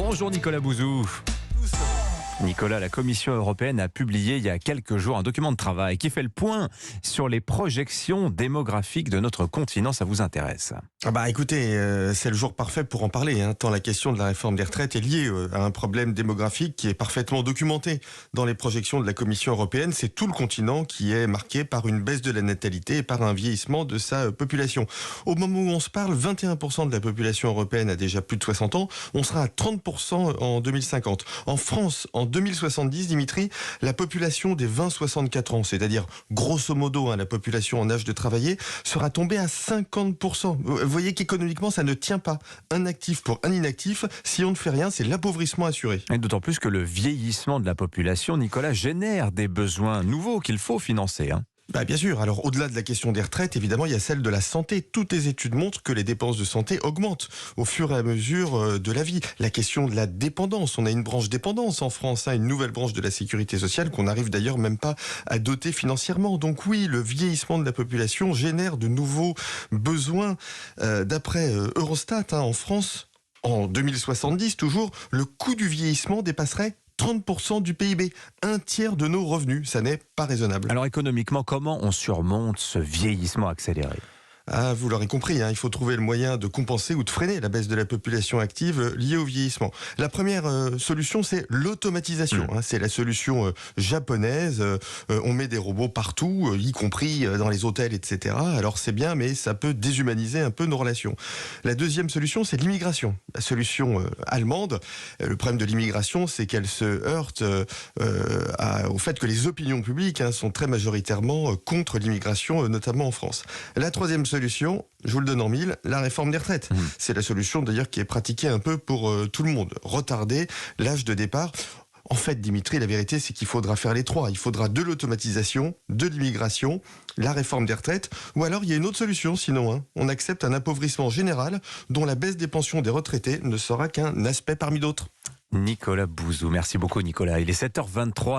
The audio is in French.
Bonjour Nicolas Bouzou. Nicolas, la Commission européenne a publié il y a quelques jours un document de travail qui fait le point sur les projections démographiques de notre continent. Ça vous intéresse ? Écoutez, c'est le jour parfait pour en parler, tant la question de la réforme des retraites est liée à un problème démographique qui est parfaitement documenté dans les projections de la Commission européenne. C'est tout le continent qui est marqué par une baisse de la natalité et par un vieillissement de sa population. Au moment où on se parle, 21% de la population européenne a déjà plus de 60 ans. On sera à 30% en 2050. En France, en 2070, Dimitri, la population des 20-64 ans, c'est-à-dire grosso modo la population en âge de travailler, sera tombée à 50%. Vous voyez qu'économiquement, ça ne tient pas. Un actif pour un inactif, si on ne fait rien, c'est l'appauvrissement assuré. Et d'autant plus que le vieillissement de la population, Nicolas, génère des besoins nouveaux qu'il faut financer. Bien sûr. Alors, au-delà de la question des retraites, évidemment, il y a celle de la santé. Toutes les études montrent que les dépenses de santé augmentent au fur et à mesure de la vie. La question de la dépendance. On a une branche dépendance en France, une nouvelle branche de la sécurité sociale qu'on n'arrive d'ailleurs même pas à doter financièrement. Donc oui, le vieillissement de la population génère de nouveaux besoins. D'après Eurostat, en France, en 2070 toujours, le coût du vieillissement dépasserait 30% du PIB, un tiers de nos revenus, ça n'est pas raisonnable. Alors économiquement, comment on surmonte ce vieillissement accéléré ? Vous l'aurez compris, il faut trouver le moyen de compenser ou de freiner la baisse de la population active liée au vieillissement. La première solution, c'est l'automatisation. C'est la solution japonaise. On met des robots partout, y compris dans les hôtels, etc. Alors c'est bien, mais ça peut déshumaniser un peu nos relations. La deuxième solution, c'est l'immigration. La solution allemande, le problème de l'immigration, c'est qu'elle se heurte au fait que les opinions publiques sont très majoritairement contre l'immigration, notamment en France. La troisième solution, je vous le donne en mille, la réforme des retraites. C'est la solution d'ailleurs qui est pratiquée un peu pour tout le monde. Retarder l'âge de départ. En fait, Dimitri, la vérité, c'est qu'il faudra faire les trois. Il faudra de l'automatisation, de l'immigration, la réforme des retraites, ou alors il y a une autre solution, sinon. On accepte un appauvrissement général dont la baisse des pensions des retraités ne sera qu'un aspect parmi d'autres. Nicolas Bouzou, merci beaucoup Nicolas. Il est 7h23.